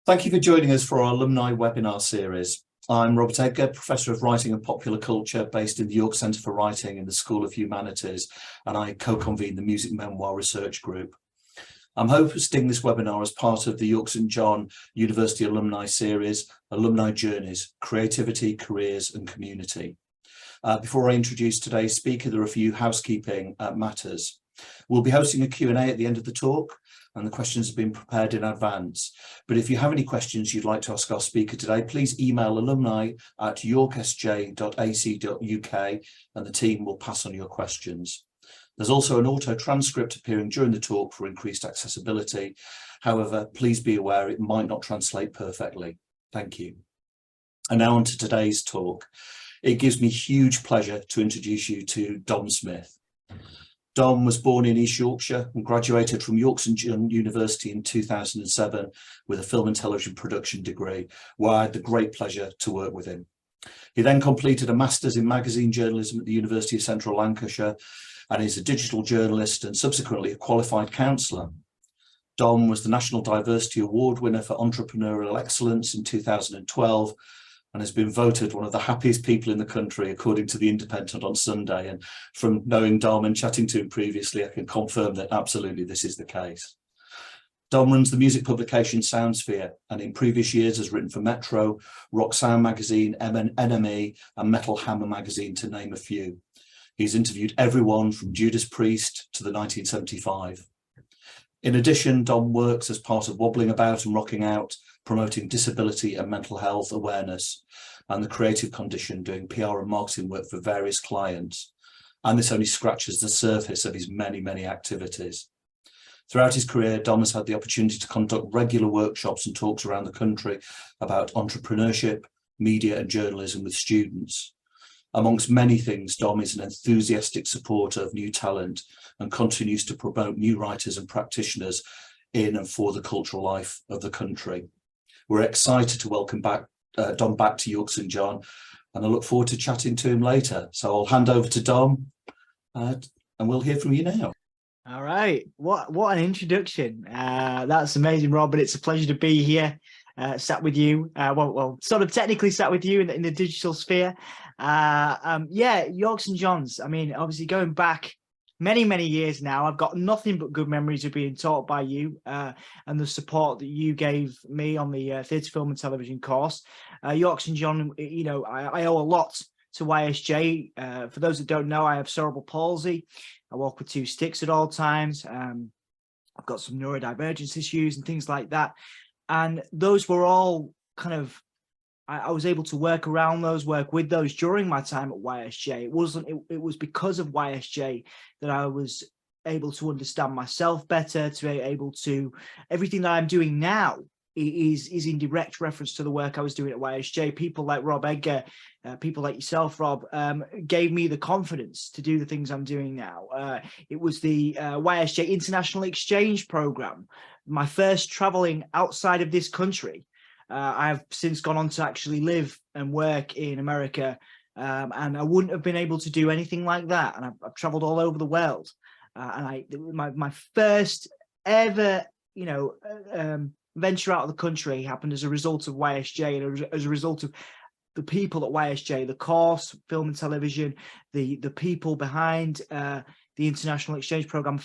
Thank you for joining us for our alumni webinar series. I'm Robert Edgar, Professor of Writing and Popular Culture based in the York Centre for Writing in the School of Humanities, and I co-convene the Music Memoir Research Group. I'm hosting this webinar as part of the York St John University Alumni Series, Alumni Journeys, Creativity, Careers and Community. Before I introduce today's speaker, there are a few housekeeping matters. We'll be hosting a Q&A at the end of the talk, and the questions have been prepared in advance. But if you have any questions you'd like to ask our speaker today, please email alumni@yorksj.ac.uk and the team will pass on your questions. There's also an auto transcript appearing during the talk for increased accessibility. However, please be aware it might not translate perfectly. Thank you. And now on to today's talk. It gives me huge pleasure to introduce you to Dom Smith. Dom was born in East Yorkshire and graduated from York St John University in 2007 with a film and television production degree, where I had the great pleasure to work with him. He then completed a Masters in Magazine Journalism at the University of Central Lancashire and is a digital journalist and subsequently a qualified counsellor. Dom was the National Diversity Award winner for Entrepreneurial Excellence in 2012 and has been voted one of the happiest people in the country, according to The Independent on Sunday. And from knowing Dom and chatting to him previously, I can confirm that absolutely this is the case. Dom runs the music publication Soundsphere, and in previous years has written for Metro, Rock Sound Magazine, NME, and Metal Hammer Magazine, to name a few. He's interviewed everyone from Judas Priest to the 1975. In addition, Dom works as part of Wobbling About and Rocking Out, promoting disability and mental health awareness, and the Creative Condition, doing PR and marketing work for various clients. And this only scratches the surface of his many, many activities. Throughout his career, Dom has had the opportunity to conduct regular workshops and talks around the country about entrepreneurship, media and journalism with students. Amongst many things, Dom is an enthusiastic supporter of new talent and continues to promote new writers and practitioners in and for the cultural life of the country. We're excited to welcome Dom back to York St John, and I look forward to chatting to him later. So I'll hand over to Dom and we'll hear from you now. All right, what an introduction. That's amazing, Rob, but it's a pleasure to be here, sat with you. Well, sort of technically sat with you in the digital sphere. Yeah, York St John's. I mean, obviously going back many years now, I've got nothing but good memories of being taught by you and the support that you gave me on the theatre, film and television course. York St John, you know, I owe a lot to YSJ. For those that don't know, I have cerebral palsy. I walk with two sticks at all times. I've got some neurodivergence issues and things like that. And those were all kind of, I was able to work with those during my time at YSJ. It was because of YSJ that I was able to understand myself better, to be able to, everything that I'm doing now is in direct reference to the work I was doing at YSJ. People like Rob Edgar, people like yourself, Rob, gave me the confidence to do the things I'm doing now. It was the YSJ International Exchange Program, my first traveling outside of this country. I've since gone on to actually live and work in America, and I wouldn't have been able to do anything like that. And I've traveled all over the world. And my first ever, you know, venture out of the country happened as a result of YSJ, and as a result of the people at YSJ, the course, film and television, the people behind the International Exchange Program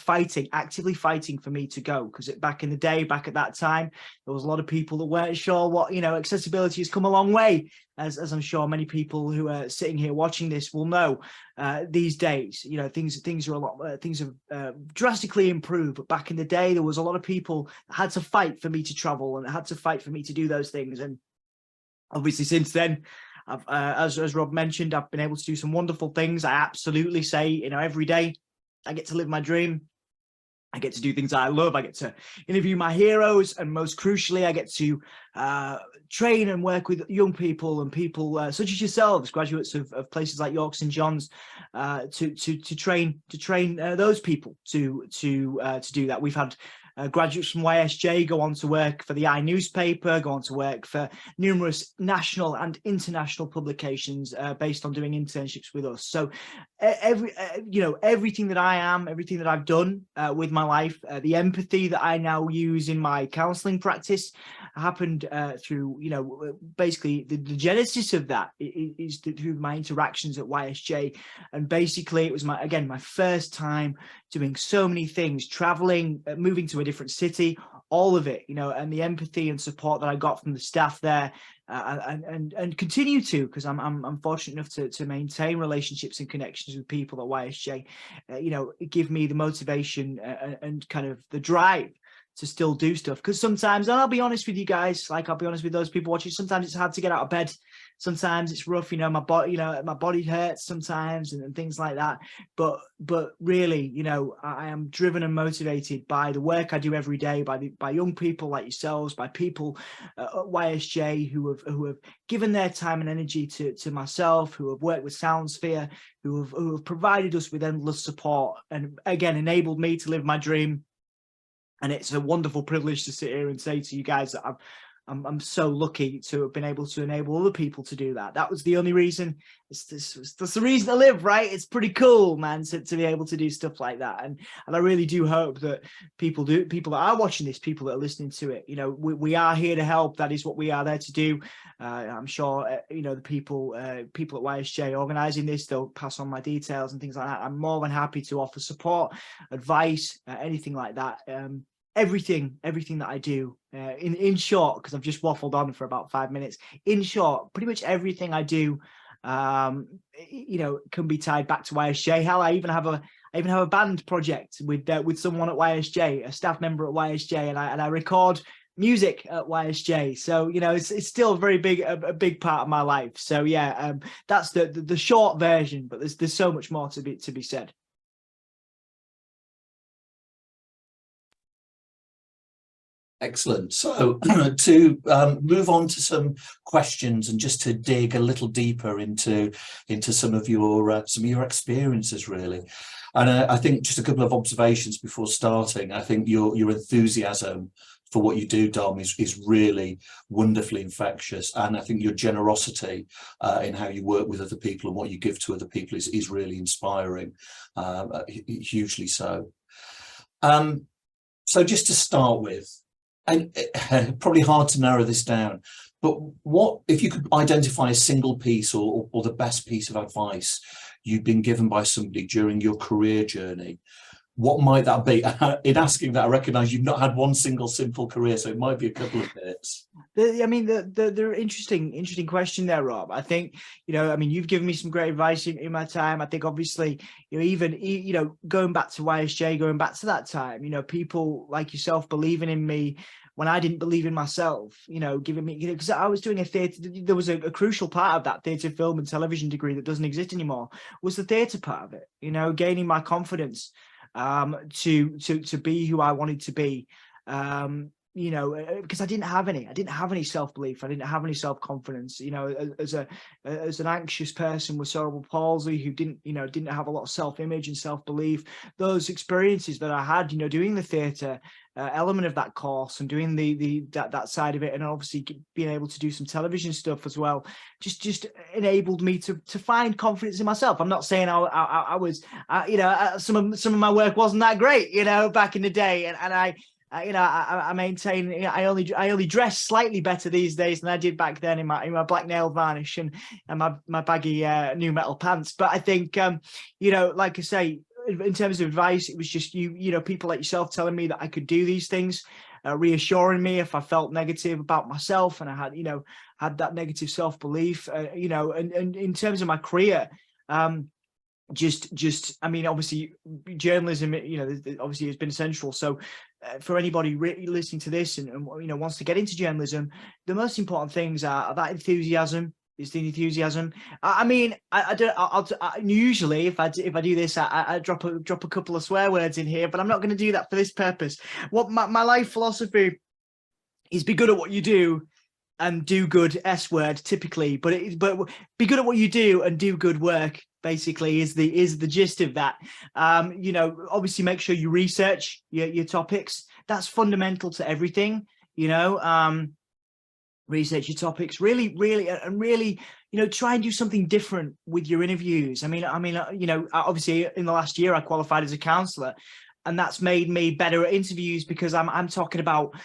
actively fighting for me to go. Because back in the day, back at that time, there was a lot of people that weren't sure what, you know, accessibility has come a long way, as I'm sure many people who are sitting here watching this will know. These days, you know, things are a lot, things have drastically improved. But back in the day, there was a lot of people that had to fight for me to travel and had to fight for me to do those things. And obviously since then, I've, as Rob mentioned, I've been able to do some wonderful things. I absolutely say, you know, every day I get to live my dream. I get to do things that I love. I get to interview my heroes, and most crucially, I get to train and work with young people and people such as yourselves, graduates of places like York St John's, to train those people to do that. We've had graduates from YSJ go on to work for the newspaper, go on to work for numerous national and international publications based on doing internships with us. So everything that I am, everything that I've done with my life, the empathy that I now use in my counseling practice happened through, basically the genesis of that is through my interactions at YSJ. And basically it was my first time doing so many things, traveling, moving to a different city, all of it, and the empathy and support that I got from the staff there, and continue to, because I'm fortunate enough to maintain relationships and connections with people at YSJ, give me the motivation and kind of the drive to still do stuff. Because sometimes, and I'll be honest with you guys, like I'll be honest with those people watching, sometimes it's hard to get out of bed. Sometimes it's rough, my body hurts sometimes and things like that. But really, I am driven and motivated by the work I do every day, by young people like yourselves, by people at YSJ who have given their time and energy to myself, who have worked with SoundSphere, who have provided us with endless support, and again enabled me to live my dream. And it's a wonderful privilege to sit here and say to you guys that I'm so lucky to have been able to enable other people to do that. That was the only reason. That's the reason to live, right? It's pretty cool, man, to be able to do stuff like that. And I really do hope that people that are watching this, people that are listening to it, we are here to help. That is what we are there to do. I'm sure, the people at YSJ organizing this, they'll pass on my details and things like that. I'm more than happy to offer support, advice, anything like that. Everything that I do, in short, because I've just waffled on for about 5 minutes. In short, pretty much everything I do, can be tied back to YSJ. Hell, I even have a band project with someone at YSJ, a staff member at YSJ, and I record music at YSJ. So it's still a big part of my life. So yeah, that's the short version, but there's so much more to be said. Excellent. So to move on to some questions and just to dig a little deeper into some of your experiences, really. And I think just a couple of observations before starting. I think your enthusiasm for what you do, Dom, is really wonderfully infectious, and I think your generosity in how you work with other people and what you give to other people is really inspiring, hugely so. So just to start with, and probably hard to narrow this down, but what if you could identify a single piece or the best piece of advice you've been given by somebody during your career journey? What might that be? In asking that, I recognise you've not had one single simple career, so it might be a couple of bits. The interesting question there, Rob. I think, you've given me some great advice in my time. I think obviously, even going back to YSJ, going back to that time, people like yourself believing in me when I didn't believe in myself, giving me, because I was doing a theatre. There was a crucial part of that theatre, film and television degree that doesn't exist anymore, was the theatre part of it, gaining my confidence to be who I wanted to be, because I didn't have any self-belief. I didn't have any self-confidence, as an anxious person with cerebral palsy who didn't have a lot of self-image and self-belief. Those experiences that I had, doing the theatre element of that course and doing that side of it, and obviously being able to do some television stuff as well, just enabled me to find confidence in myself. I'm not saying I was, some of my work wasn't that great, back in the day, and I maintain I only dress slightly better these days than I did back then in my black nail varnish and my baggy new metal pants. But I think like I say, in terms of advice, it was just people like yourself telling me that I could do these things, reassuring me if I felt negative about myself and I had that negative self-belief, and in terms of my career, obviously journalism, obviously has been central. So for anybody listening to this and wants to get into journalism, the most important things are that enthusiasm. Is the enthusiasm. Usually if I do this, I drop a couple of swear words in here, but I'm not going to do that for this purpose. What my life philosophy is: be good at what you do and do good. S word typically, but be good at what you do and do good work. Basically, is the gist of that. Obviously, make sure you research your topics. that's fundamental to everything, you know. Research your topics, really, you know, try and do something different with your interviews. I mean, you know, obviously in the last year I qualified as a counselor, and that's made me better at interviews because I'm talking about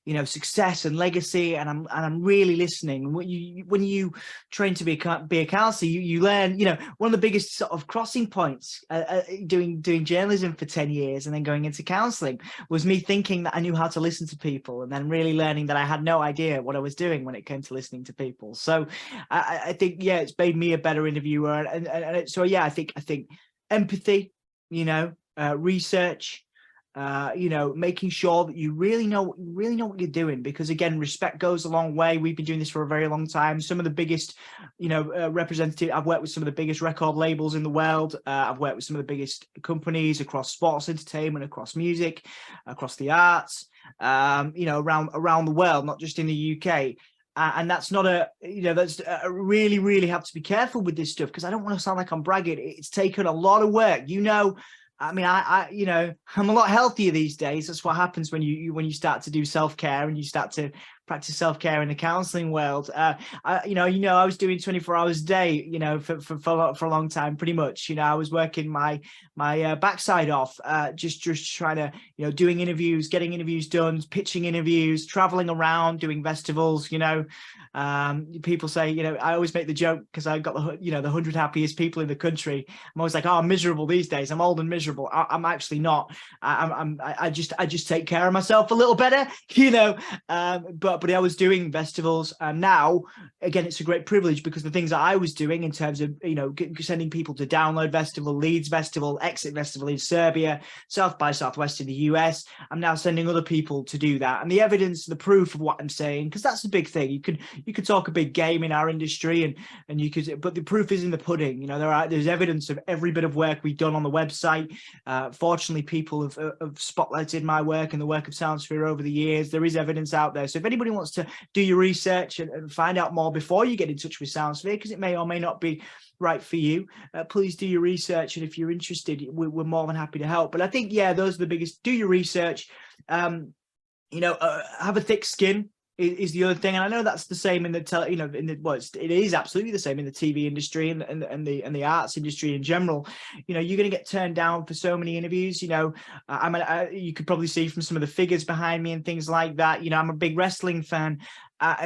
you know, success and legacy, and I'm really listening. When you train to be a counselor, you learn. You know, one of the biggest sort of crossing points doing journalism for 10 years and then going into counselling was me thinking that I knew how to listen to people, and then really learning that I had no idea what I was doing when it came to listening to people. So I think, yeah, it's made me a better interviewer, and so yeah, I think empathy, you know, research, you know, making sure that you really know what you're doing, because again, respect goes a long way. We've been doing this for a very long time. Some of the biggest, you know, representative, I've worked with some of the biggest record labels in the world. I've worked with some of the biggest companies across sports entertainment, across music, across the arts, you know, around the world, not just in the UK. And that's not you know, that's really have to be careful with this stuff, because I don't want to sound like I'm bragging. It's taken a lot of work, you know. I mean, I you know, I'm a lot healthier these days. That's what happens when you start to do self-care and you start to practice self-care in the counseling world. You know, I was doing 24 hours a day, you know, for a long time, pretty much. You know, I was working my backside off, just trying to, you know, doing interviews, getting interviews done, pitching interviews, traveling around, doing festivals, you know. People say, you know, I always make the joke because I got the, you know, the 100 happiest people in the country. I'm always like, oh, I'm miserable these days. I'm old and miserable. I'm actually not. I just take care of myself a little better, you know. But I was doing festivals, and now again, it's a great privilege because the things that I was doing in terms of, you know, sending people to Download Festival, Leeds Festival, Exit Festival in Serbia, South by Southwest in the US, I'm now sending other people to do that. And the evidence, the proof of what I'm saying, because that's the big thing. You could talk a big game in our industry, and you could, but the proof is in the pudding. You know, there's evidence of every bit of work we've done on the website. Fortunately, people have spotlighted my work and the work of Soundsphere over the years. There is evidence out there. So if anybody wants to do your research and find out more before you get in touch with Soundsphere, because it may or may not be right for you, please do your research. And if you're interested, we're more than happy to help. But I think, yeah, those are the biggest. Do your research. You know, have a thick skin is the other thing, and I know that's the same in the you know, in the, well, it is absolutely the same in the TV industry and the arts industry in general. You know, you're going to get turned down for so many interviews. You know, you could probably see from some of the figures behind me and things like that. You know, I'm a big wrestling fan.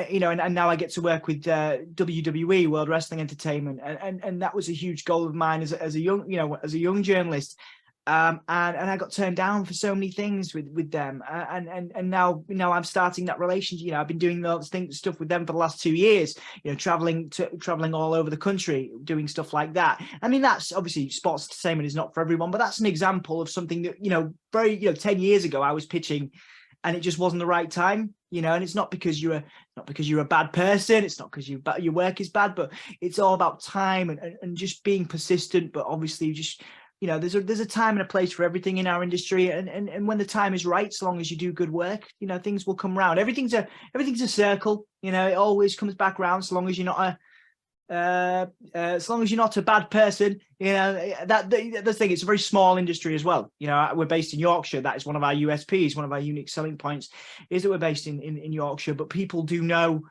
You know, and now I get to work with WWE, World Wrestling Entertainment, and that was a huge goal of mine as a young, you know, as a young journalist. And I got turned down for so many things with them, and now, you know, I'm starting that relationship. You know, I've been doing those stuff with them for the last 2 years. You know, traveling all over the country, doing stuff like that. I mean, that's obviously sports entertainment is not for everyone, but that's an example of something that, you know, 10 years ago I was pitching, and it just wasn't the right time. You know, and it's not because you're a bad person. It's not because your work is bad, but it's all about time and just being persistent. But obviously, just, you know, there's a time and a place for everything in our industry, and when the time is right, so long as you do good work, you know, things will come around. Everything's a circle. You know, it always comes back around, so long as you're not as long as you're not a bad person. You know, the thing, it's a very small industry as well. You know, we're based in Yorkshire. That is one of our USPs, one of our unique selling points, is that we're based in Yorkshire. But people do know,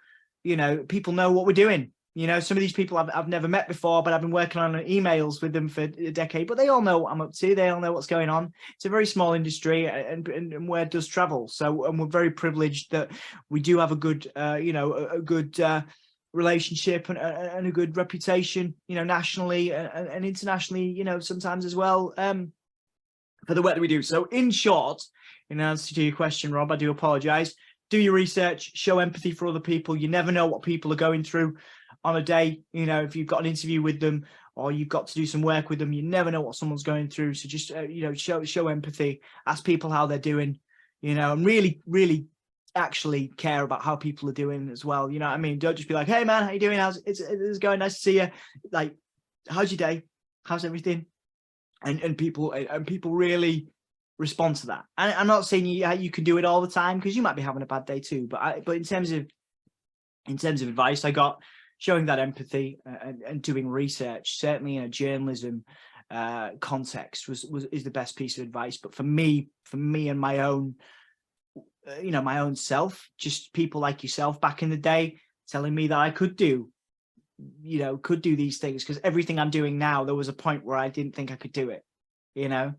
you know, people know what we're doing. You know, some of these people I've never met before, but I've been working on emails with them for a decade, but they all know what I'm up to. They all know what's going on. It's a very small industry, and word does travel. So, and we're very privileged that we do have a good, you know, a good relationship and a good reputation, you know, nationally and internationally, you know, sometimes as well, for the work that we do. So in short, in answer to your question, Rob, I do apologize. Do your research, show empathy for other people. You never know what people are going through on a day. You know, if you've got an interview with them or you've got to do some work with them, you never know what someone's going through. So just, you know, show empathy, ask people how they're doing, you know, and really actually care about how people are doing as well. You know what I mean? Don't just be like, hey man, how you doing? It's going? Nice to see you. Like, how's your day? How's everything? And people really respond to that. And I'm not saying you can do it all the time, because you might be having a bad day too. But in terms of advice I got, showing that empathy and doing research, certainly in journalism, context is the best piece of advice. But for me and my own, my own self, just people like yourself back in the day telling me that I could do these things, because everything I'm doing now, there was a point where I didn't think I could do it, and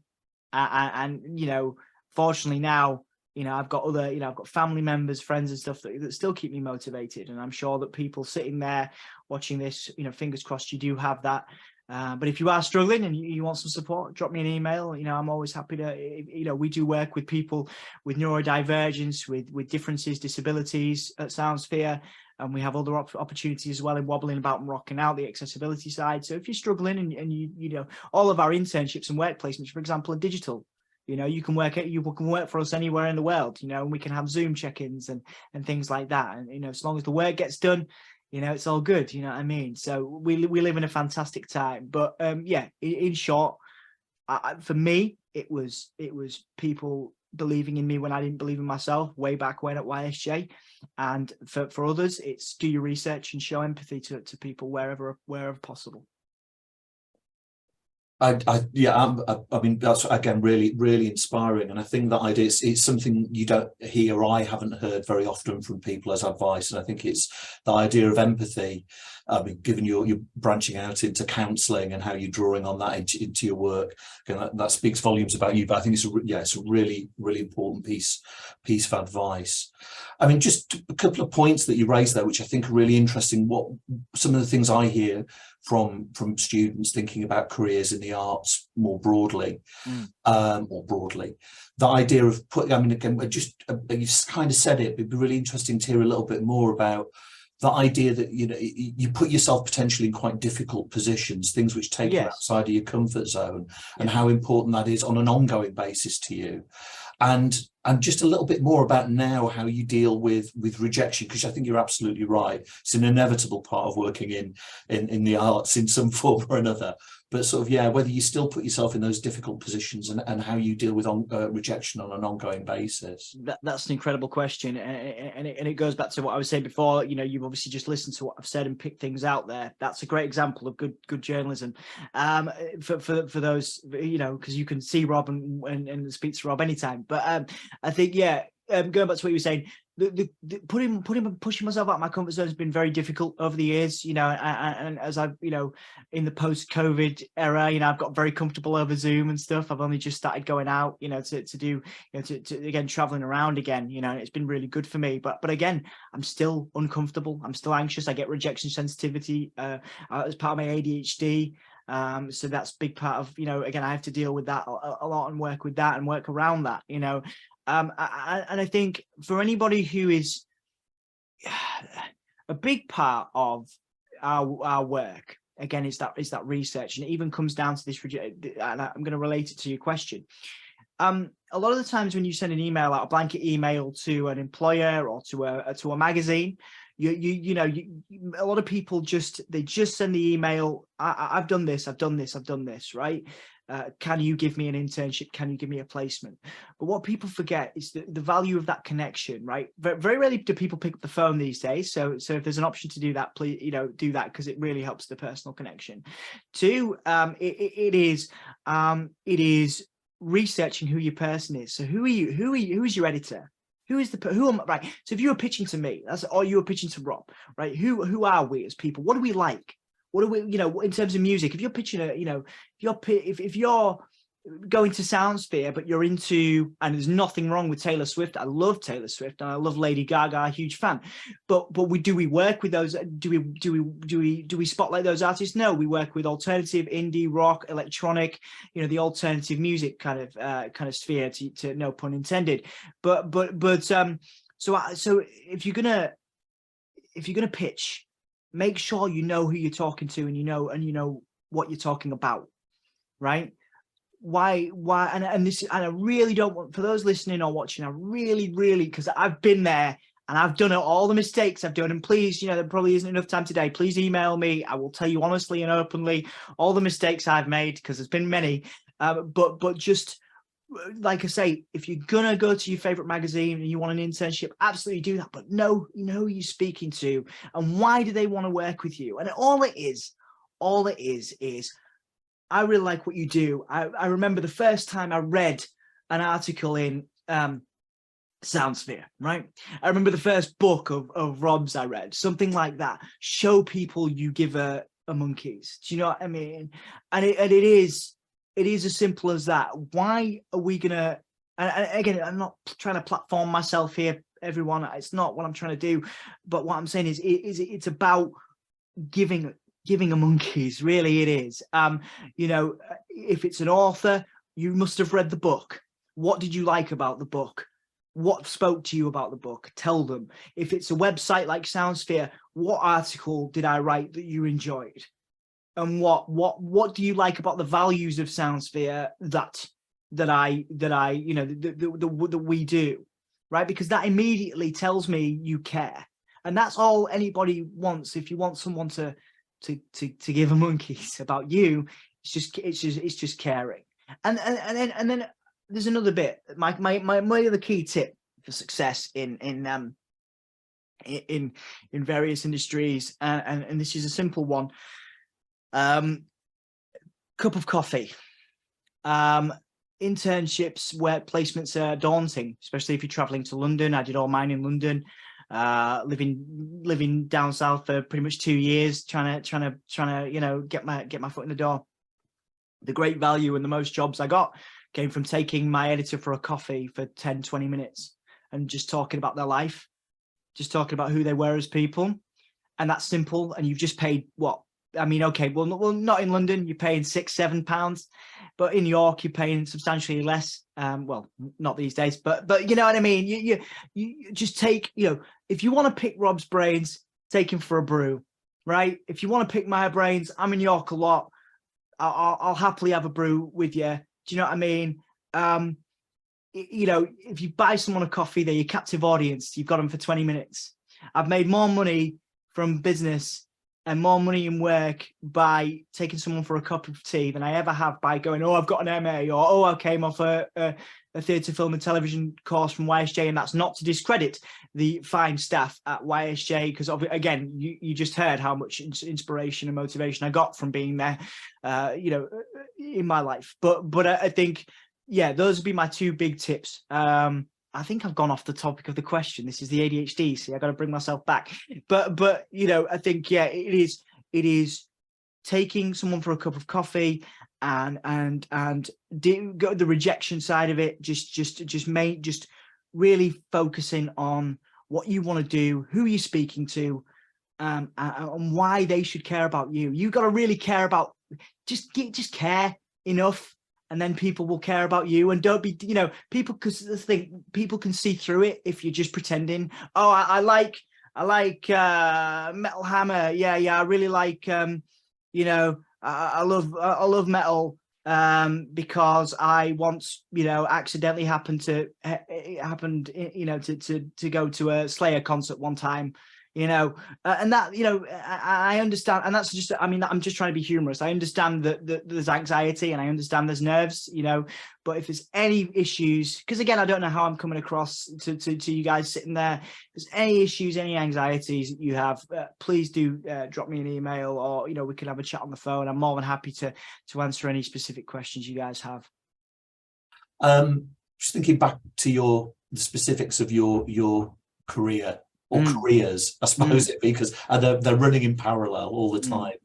fortunately now, I've got other, I've got family members, friends and stuff that still keep me motivated. And I'm sure that people sitting there watching this, fingers crossed you do have that. But if you are struggling and you want some support, drop me an email. I'm always happy to, we do work with people with neurodivergence, with differences, disabilities at Soundsphere. And we have other opportunities as well in wobbling about and rocking out, the accessibility side. So if you're struggling and you all of our internships and work placements, for example, are digital. You can work for us anywhere in the world, and we can have Zoom check-ins and things like that. And, as long as the work gets done, it's all good. You know what I mean? So we live in a fantastic time. But in short, for me, it was people believing in me when I didn't believe in myself way back when at YSJ. And for others, it's do your research and show empathy to people wherever possible. I mean, that's again really, really inspiring, and I think that idea it's something you don't hear. I haven't heard very often from people as advice, and I think it's the idea of empathy. I mean, given you're branching out into counselling and how you're drawing on that into your work, again, that speaks volumes about you. But I think it's a really, really important piece of advice. I mean, just a couple of points that you raised there, which I think are really interesting. What some of the things I hear from students thinking about careers in the arts more broadly, the idea of again, you've kind of said it, but it'd be really interesting to hear a little bit more about the idea that you put yourself potentially in quite difficult positions, things which take you outside of your comfort zone, and how important that is on an ongoing basis to you. And just a little bit more about now how you deal with rejection, because I think you're absolutely right. It's an inevitable part of working in the arts in some form or another. But sort of, whether you still put yourself in those difficult positions and how you deal with rejection on an ongoing basis. That's an incredible question, and it goes back to what I was saying before. You've obviously just listened to what I've said and picked things out there. That's a great example of good journalism. For those, because you can see Rob and speak to Rob anytime. But I think going back to what you were saying, pushing myself out of my comfort zone has been very difficult over the years, and as I've, in the post-COVID era, I've got very comfortable over Zoom and stuff. I've only just started going out, to do, to again, traveling around again, and it's been really good for me. But again, I'm still uncomfortable. I'm still anxious. I get rejection sensitivity as part of my ADHD. So that's a big part of, again, I have to deal with that a lot and work with that and work around that, and I think for anybody who is a big part of our work, again, is that research, and it even comes down to this, and I'm going to relate it to your question. A lot of the times when you send an email out, a blanket email to an employer or to a magazine, a lot of people just send the email. I've done this, right? Can you give me an internship? Can you give me a placement? But what people forget is the value of that connection, right? Very rarely do people pick up the phone these days. So if there's an option to do that, please, do that, because it really helps the personal connection. Two, it is researching who your person is. So who is your editor? Who am right? So if you were pitching to me, or you were pitching to Rob, right? Who are we as people? What do we like? What do we, in terms of music? If you're pitching if you're going to Soundsphere, but you're into, and there's nothing wrong with Taylor Swift. I love Taylor Swift and I love Lady Gaga, huge fan. But do we work with those? Do we spotlight those artists? No, we work with alternative, indie, rock, electronic, the alternative music kind of sphere, to no pun intended. But so if you're gonna pitch, make sure you know who you're talking to, and you know what you're talking about, right? Why and I really don't want, for those listening or watching, I really, because I've been there and I've done all the mistakes I've done, and please, there probably isn't enough time today, please email me. I will tell you honestly and openly all the mistakes I've made, because there's been many, but just like I say, if you're gonna go to your favorite magazine and you want an internship, absolutely do that, but know who you're speaking to and why do they want to work with you. And all it is I really like what you do. I remember the first time I read an article in Soundsphere, right? I remember the first book of Rob's I read, something like that. Show people you give a monkeys. Do you know what I mean? And it is as simple as that. Why are we gonna? And again, I'm not trying to platform myself here, everyone. It's not what I'm trying to do. But what I'm saying is it's about giving a monkeys. Really, it is. You know, if it's an author, you must have read the book. What did you like about the book? What spoke to you about the book? Tell them. If it's a website like Soundsphere, what article did I write that you enjoyed? And what do you like about the values of Soundsphere that I you know that we do, right? Because that immediately tells me you care, and that's all anybody wants. If you want someone to give a monkeys about you, it's just caring. And then there's another bit. My other key tip for success in various industries, and this is a simple one. Cup of coffee. Internships, work placements are daunting, especially if you're traveling to London. I did all mine in London. Living down south for pretty much 2 years, trying to you know get my foot in the door. The great value and the most jobs I got came from taking my editor for a coffee for 10-20 minutes and just talking about their life, just talking about who they were as people. And that's simple. And you've just paid what? I mean, okay, well, not in London, you're paying £6-7, but in York, you're paying substantially less. Well, not these days, but you know what I mean? You just take, you know, if you want to pick Rob's brains, take him for a brew, right? If you want to pick my brains, I'm in York a lot. I'll happily have a brew with you. Do you know what I mean? You know, if you buy someone a coffee, they're your captive audience. You've got them for 20 minutes. I've made more money from business and more money in work by taking someone for a cup of tea than I ever have by going, oh, I've got an MA, or oh, I came off a theatre, film and television course from YSJ. And that's not to discredit the fine staff at YSJ, because again, you just heard how much inspiration and motivation I got from being there, you know, in my life. But I think, yeah, those would be my two big tips. I think I've gone off the topic of the question. This is the ADHD. See, I got to bring myself back. But you know, I think, yeah, it is taking someone for a cup of coffee and go the rejection side of it. Just really focusing on what you want to do, who you're speaking to, and why they should care about you. You got to really care about, just care enough. And then people will care about you, and don't be, you know, people, because the thing, people can see through it if you're just pretending. Oh, I like Metal Hammer. Yeah, I really like, you know, I love metal because I once, you know, accidentally happened, you know, to go to a Slayer concert one time. You know, and that, you know, I understand, and that's just, I mean, I'm just trying to be humorous. I understand that there's anxiety, and I understand there's nerves, you know, but if there's any issues, because again, I don't know how I'm coming across to you guys sitting there. If there's any issues, any anxieties that you have, please do drop me an email, or, you know, we can have a chat on the phone. I'm more than happy to answer any specific questions you guys have. Just thinking back to the specifics of your career, or careers, I suppose it because they're running in parallel all the time.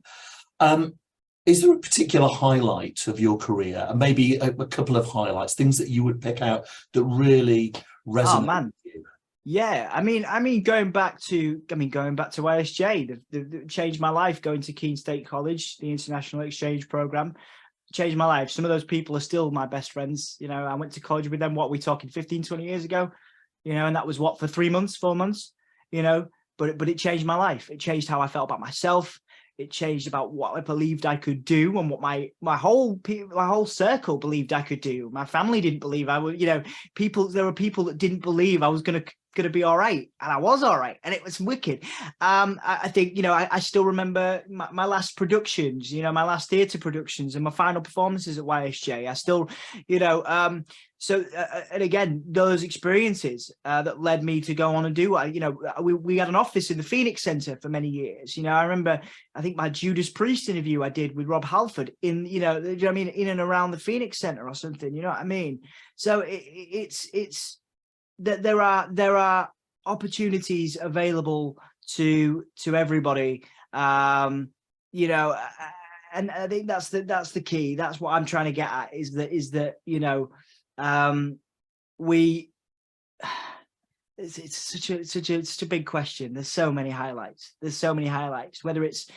Is there a particular highlight of your career, and maybe a couple of highlights, things that you would pick out that really resonate with you? Yeah, I mean, going back to YSJ, the changed my life. Going to Keene State College, the international exchange program, changed my life. Some of those people are still my best friends. You know, I went to college with them, what are we talking, 15-20 years ago, you know, and that was what, for 3 months, 4 months. You know, but it changed my life. It changed how I felt about myself. It changed about what I believed I could do, and what my whole circle believed I could do. My family didn't believe I would. You know, there were people that didn't believe I was gonna be all right, and I was all right, and it was wicked. I think, you know, I still remember my last productions. You know, my last theatre productions and my final performances at YSJ. I still, you know, So, and again, those experiences that led me to go on and do, we had an office in the Phoenix Center for many years. I remember, I think my Judas Priest interview I did with Rob Halford in, do you know what I mean, in and around the Phoenix Center or something, you know what I mean? So it's that there are opportunities available to everybody, and I think that's the key. That's what I'm trying to get at, is that we it's such a big question. There's so many highlights. Whether it's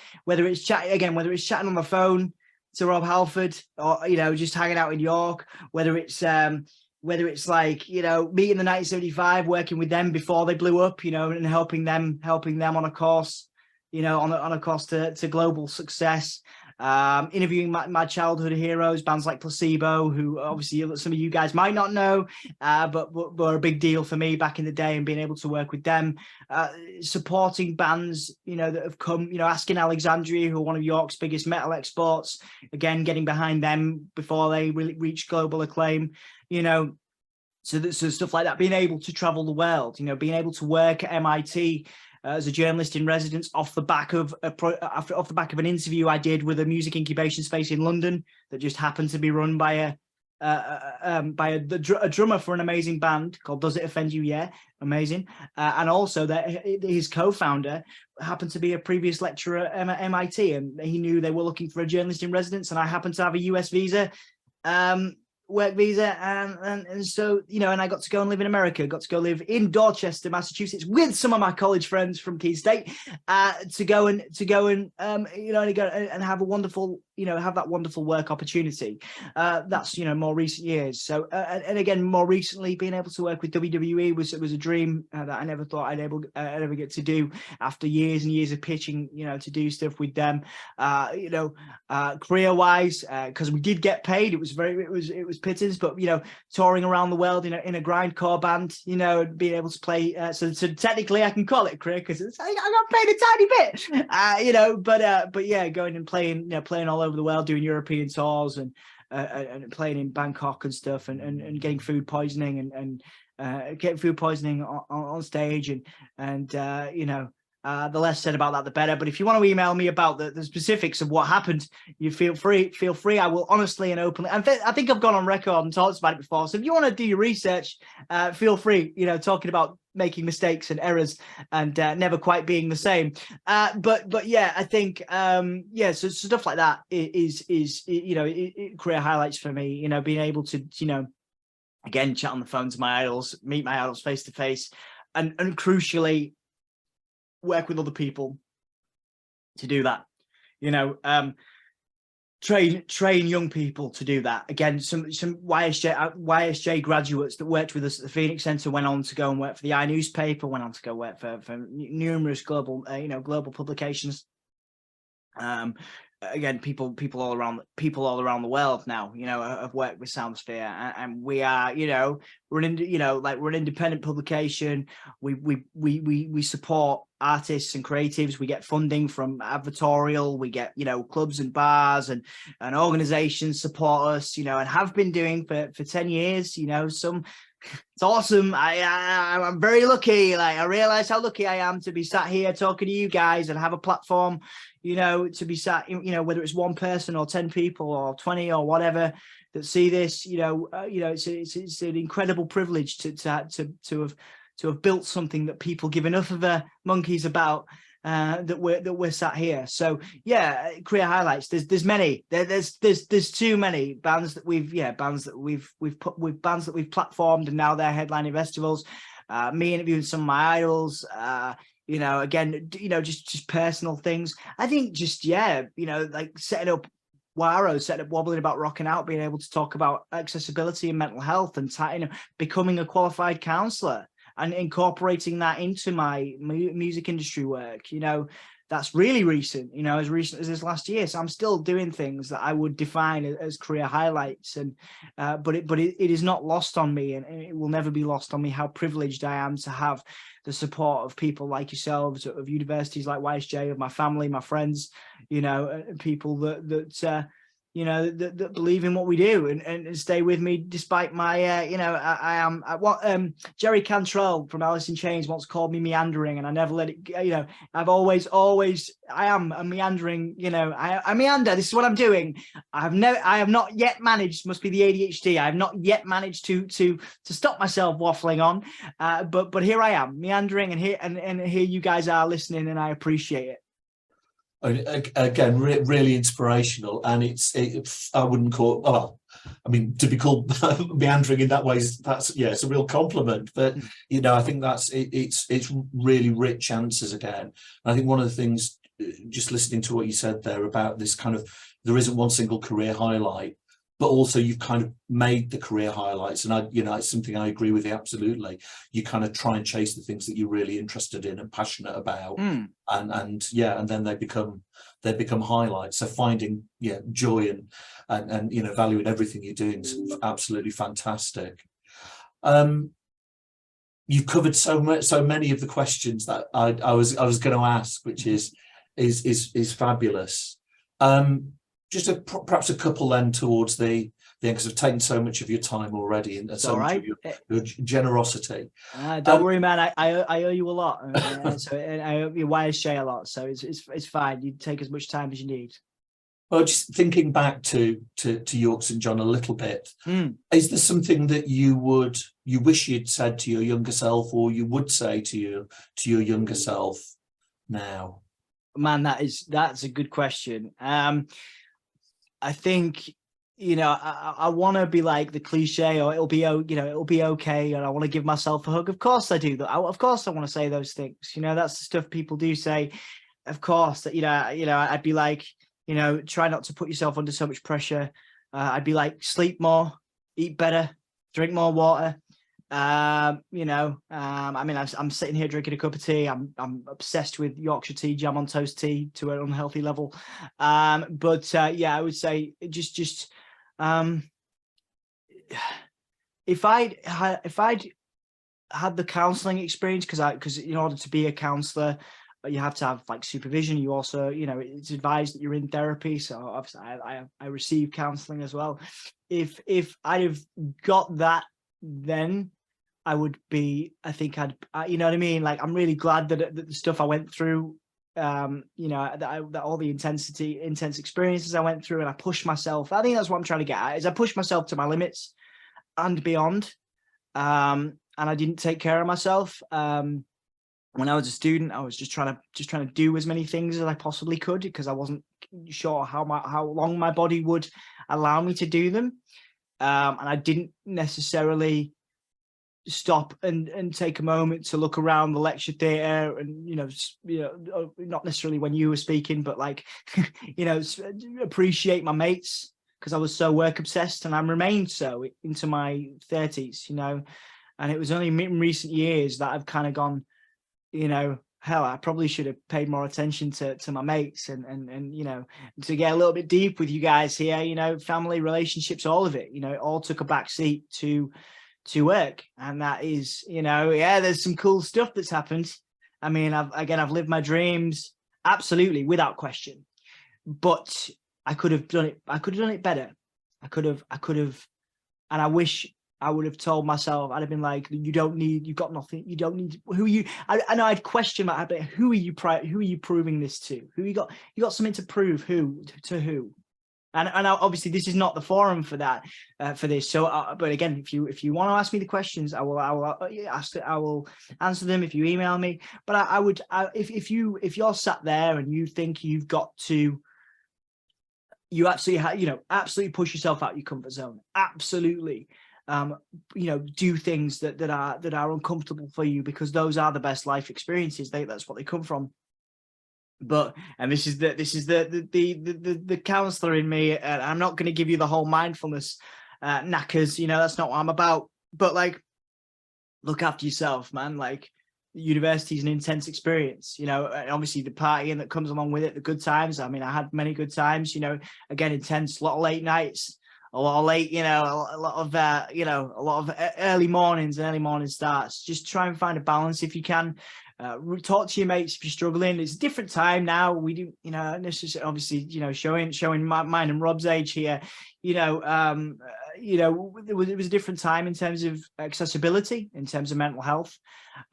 chatting on the phone to Rob Halford, or just hanging out in York, whether it's like meeting the 1975, working with them before they blew up, and helping them on a course, on a course to global success. Interviewing my childhood heroes, bands like Placebo, who obviously some of you guys might not know, but were a big deal for me back in the day, and being able to work with them, supporting bands, that have come, Asking Alexandria, who are one of York's biggest metal exports, again, getting behind them before they really reached global acclaim, so stuff like that, being able to travel the world, being able to work at MIT, as a journalist in residence, off the back of an interview I did with a music incubation space in London that just happened to be run by a drummer for an amazing band called Does It Offend You? Yeah, amazing. And also that his co-founder happened to be a previous lecturer at MIT, and he knew they were looking for a journalist in residence, and I happened to have a US visa. Work visa, and so and I got to go and live in America, got to go live in Dorchester, Massachusetts, with some of my college friends from Key State, to go and have a wonderful, have that wonderful work opportunity. That's more recent years. So and again, more recently, being able to work with WWE was a dream that I never thought I'd ever get to do, after years and years of pitching, to do stuff with them. Career wise, because we did get paid, it was pittance, but touring around the world in a grindcore band, being able to play, so technically I can call it a career, because I got paid a tiny bit, but yeah, going and playing all over the world, doing European tours, and playing in Bangkok and stuff, and getting food poisoning, and getting food poisoning on stage, and the less said about that, the better. But if you want to email me about the specifics of what happened, you feel free. I will honestly and openly. And I think I've gone on record and talked about it before. So if you want to do your research, feel free. Talking about making mistakes and errors, and never quite being the same. But yeah, I think so stuff like that is career highlights for me. Being able to again chat on the phone to my idols, meet my idols face to face, and crucially, work with other people to do that, train young people to do that. Again, some YSJ graduates that worked with us at the Phoenix Center went on to go and work for the iNewspaper, went on to go work for numerous global publications. Again, people all around the world now, have worked with Soundsphere, and we are, we're an independent publication. We support artists and creatives. We get funding from advertorial. We get, clubs and bars and organizations support us, and have been doing for 10 years, it's awesome. I'm very lucky. I realize how lucky I am to be sat here talking to you guys and have a platform, to be sat, whether it's one person or 10 people or 20 or whatever that see this, it's an incredible privilege to have built something that people give enough of a monkeys about, that we're sat here. So yeah, career highlights. There's many. There's too many bands that we've platformed, and now they're headlining festivals. Me interviewing some of my idols. Again, just personal things. I think like setting up Wobbling About Rocking Out, being able to talk about accessibility and mental health, and becoming a qualified counsellor, and incorporating that into my music industry work, that's really recent, as recent as this last year. So I'm still doing things that I would define as career highlights, and but it is not lost on me, and it will never be lost on me how privileged I am to have the support of people like yourselves, of universities like YSJ, of my family, my friends, people that that believe in what we do and stay with me despite my, I am what Jerry Cantrell from Alice in Chains once called me meandering, and I never let it. I've always, I am a meandering. I meander. This is what I'm doing. I have not yet managed. Must be the ADHD. I have not yet managed to stop myself waffling on. But here I am meandering, and here you guys are listening, and I appreciate it. Again, really inspirational, and I wouldn't call, well, I mean, to be called meandering in that way, it's a real compliment. But I think it's really rich answers again. And I think one of the things, just listening to what you said there about this kind of, there isn't one single career highlight, but also you've kind of made the career highlights, and it's something I agree with you absolutely. You kind of try and chase the things that you're really interested in and passionate about, and then they become highlights. So finding joy and value in everything you're doing is absolutely fantastic. You've covered so many of the questions that I was going to ask, which is fabulous. Just perhaps a couple then towards the end, because I've taken so much of your time already and so much of your generosity. Don't worry, man. I owe you a lot, so I owe you wires share a lot. So it's fine. You take as much time as you need. Well, just thinking back to York St John a little bit, is there something that you wish you'd said to your younger self, or you would say to your younger self now? Man, that's a good question. I think, I want to be like the cliche, or it'll be okay, and I want to give myself a hug. Of course I do that. Of course I want to say those things. That's the stuff people do say. Of course that, I'd be like, try not to put yourself under so much pressure. I'd be like, sleep more, eat better, drink more water. I mean, I'm sitting here drinking a cup of tea. I'm obsessed with Yorkshire tea, jam on toast tea to an unhealthy level. I would say just if I'd had the counselling experience, because in order to be a counsellor, you have to have like supervision. You also, it's advised that you're in therapy. So obviously I receive counselling as well. If I'd have got that, then I would be, I think you know what I mean? Like, I'm really glad that the stuff I went through, that all the intense experiences I went through, and I pushed myself. I think that's what I'm trying to get at, is I pushed myself to my limits and beyond. And I didn't take care of myself. When I was a student, I was just trying to do as many things as I possibly could, because I wasn't sure how long my body would allow me to do them. And I didn't necessarily stop and take a moment to look around the lecture theatre and, not necessarily when you were speaking, but like, appreciate my mates, because I was so work obsessed, and I remained so into my 30s, and it was only in recent years that I've kind of gone, hell, I probably should have paid more attention to my mates and to get a little bit deep with you guys here, family, relationships, all of it, it all took a back seat to work. And that is, there's some cool stuff that's happened. I mean, I've lived my dreams, absolutely, without question, but I could have done it better. I could have, and I wish I would have told myself, I'd have been like, you've got nothing. You don't need, who are you? I know I'd question that. I'd be like, who are you proving this to? You got something to prove, who? And obviously this is not the forum for that, for this. So, but again, if you want to ask me the questions, I will answer them if you email me. But if you're sat there and you think you've got to, you absolutely push yourself out your comfort zone. Absolutely. Do things that are uncomfortable for you, because those are the best life experiences. That's what they come from. But, and this is the counselor in me, and I'm not going to give you the whole mindfulness knackers, that's not what I'm about. But like, look after yourself, man. Like, university is an intense experience, and obviously the partying that comes along with it, the good times. I mean, I had many good times, again, intense, a lot of late nights, a lot of late, a lot of early mornings and early morning starts. Just try and find a balance if you can. talk to your mates if you're struggling. It's a different time now. We do, this is obviously, showing mine and Rob's age here. It was a different time in terms of accessibility, in terms of mental health.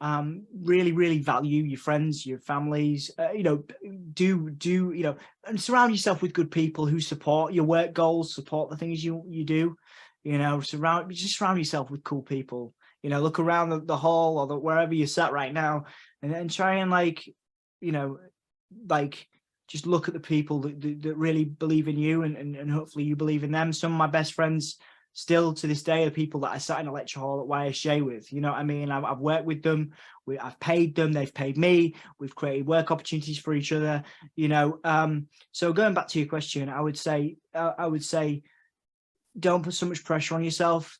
Really, really value your friends, your families. And surround yourself with good people who support your work goals, support the things you do. Surround yourself with cool people. Look around the hall or wherever you're sat right now, and then try and just look at the people that really believe in you, and hopefully you believe in them. Some of my best friends still to this day are people that I sat in a lecture hall at YSJ with. You know what I mean? I've worked with them. I've paid them. They've paid me. We've created work opportunities for each other. So going back to your question, I would say don't put so much pressure on yourself.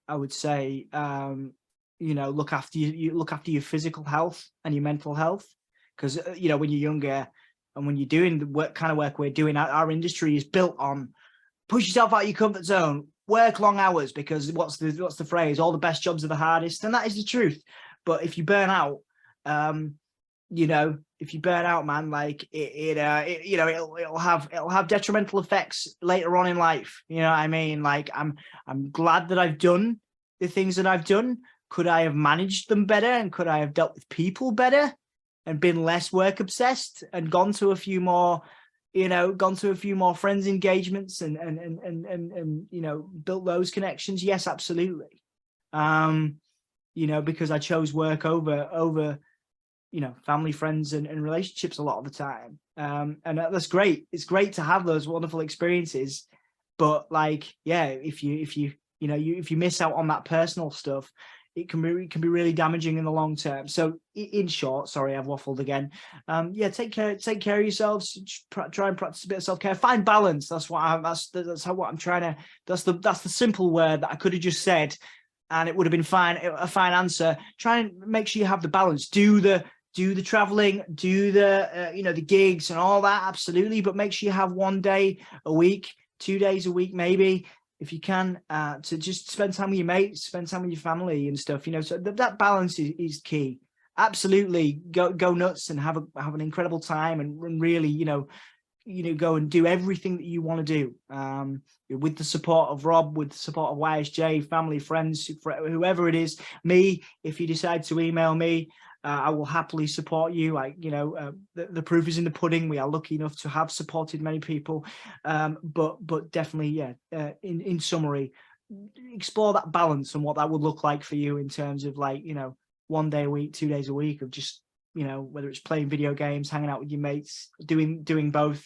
I would say, look after your physical health and your mental health, because when you're younger and when you're doing the kind of work we're doing, our industry is built on push yourself out of your comfort zone, work long hours, because what's the phrase? All the best jobs are the hardest, and that is the truth. But if you burn out, if you burn out, man, like it'll have detrimental effects later on in life. You know what I mean? Like I'm glad that I've done the things that I've done. Could I have managed them better, and could I have dealt with people better and been less work obsessed and gone to a few more friends engagements and built those connections? Yes, absolutely. Because I chose work over family, friends, and relationships a lot of the time. And that's great. It's great to have those wonderful experiences. But if you miss out on that personal stuff, it can be really damaging in the long term. So in short, sorry, I've waffled again. Take care of yourselves. Try and practice a bit of self-care. Find balance. That's what I'm trying to. That's the simple word that I could have just said, and it would have been a fine answer. Try and make sure you have the balance. Do the traveling, do the gigs and all that, absolutely. But make sure you have 1 day a week, 2 days a week, maybe, if you can, to just spend time with your mates, spend time with your family and stuff. So that balance is key. Absolutely, go nuts and have an incredible time, and really, go and do everything that you want to do, with the support of Rob, with the support of YSJ, family, friends, whoever it is. Me, if you decide to email me, I will happily support you. The proof is in the pudding. We are lucky enough to have supported many people, but definitely, in summary, explore that balance and what that would look like for you in terms of 1 day a week, 2 days a week of just, whether it's playing video games, hanging out with your mates, doing both,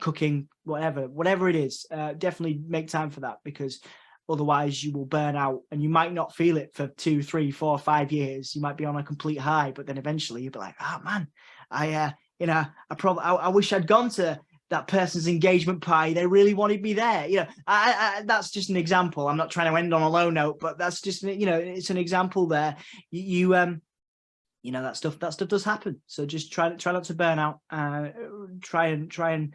cooking, whatever it is. Definitely make time for that, because otherwise you will burn out, and you might not feel it for 2, 3, 4, 5 years. You might be on a complete high, but then eventually you'll be like, oh man, I wish I'd gone to that person's engagement party. They really wanted me there. That's just an example. I'm not trying to end on a low note, but that's just, it's an example there. That stuff does happen. So just try not to burn out. Try and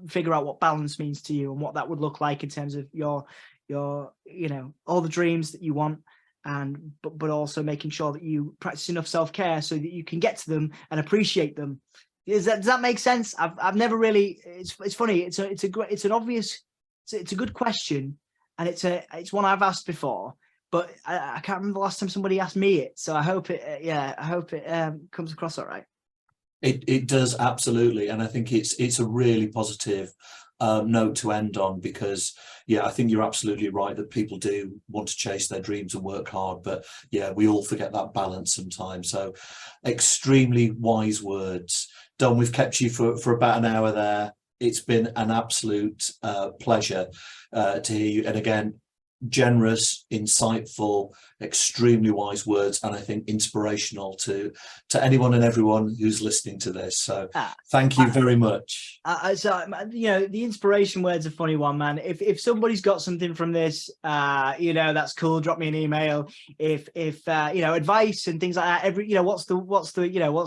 figure out what balance means to you and what that would look like in terms of your all the dreams that you want, but also making sure that you practice enough self-care so that you can get to them and appreciate them. Does that make sense? I've never really. It's funny. It's a good question, and it's one I've asked before, but I can't remember the last time somebody asked me it. So I hope it comes across all right. It does, absolutely, and I think it's a really positive note to end on, because I think you're absolutely right that people do want to chase their dreams and work hard, but we all forget that balance sometimes. So extremely wise words. Don, we've kept you for about an hour there. It's been an absolute pleasure to hear you, and again, generous, insightful, extremely wise words, and I think inspirational to anyone and everyone who's listening to this. So thank you very much. The inspiration word's a funny one, man. If somebody's got something from this, that's cool. Drop me an email. If advice and things like that. What's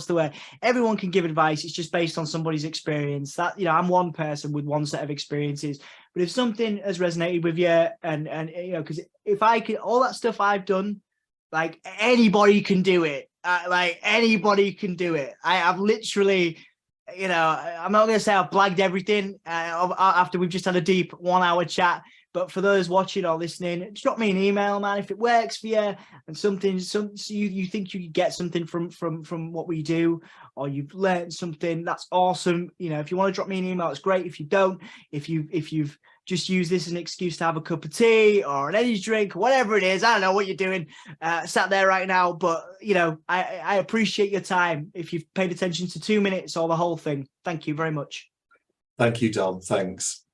the word? Everyone can give advice. It's just based on somebody's experience. That I'm one person with one set of experiences. But if something has resonated with you, and because if I could, all that stuff I've done, like anybody can do it. Like anybody can do it. I've literally, I'm not going to say I've blagged everything after we've just had a deep 1 hour chat. But for those watching or listening, drop me an email, man. If it works for you and you think you get something from what we do, or you've learned something, that's awesome. If you want to drop me an email, it's great. If you don't, if you've just used this as an excuse to have a cup of tea or an energy drink, or whatever it is, I don't know what you're doing, sat there right now. But I appreciate your time. If you've paid attention to 2 minutes or the whole thing, thank you very much. Thank you, Dom. Thanks.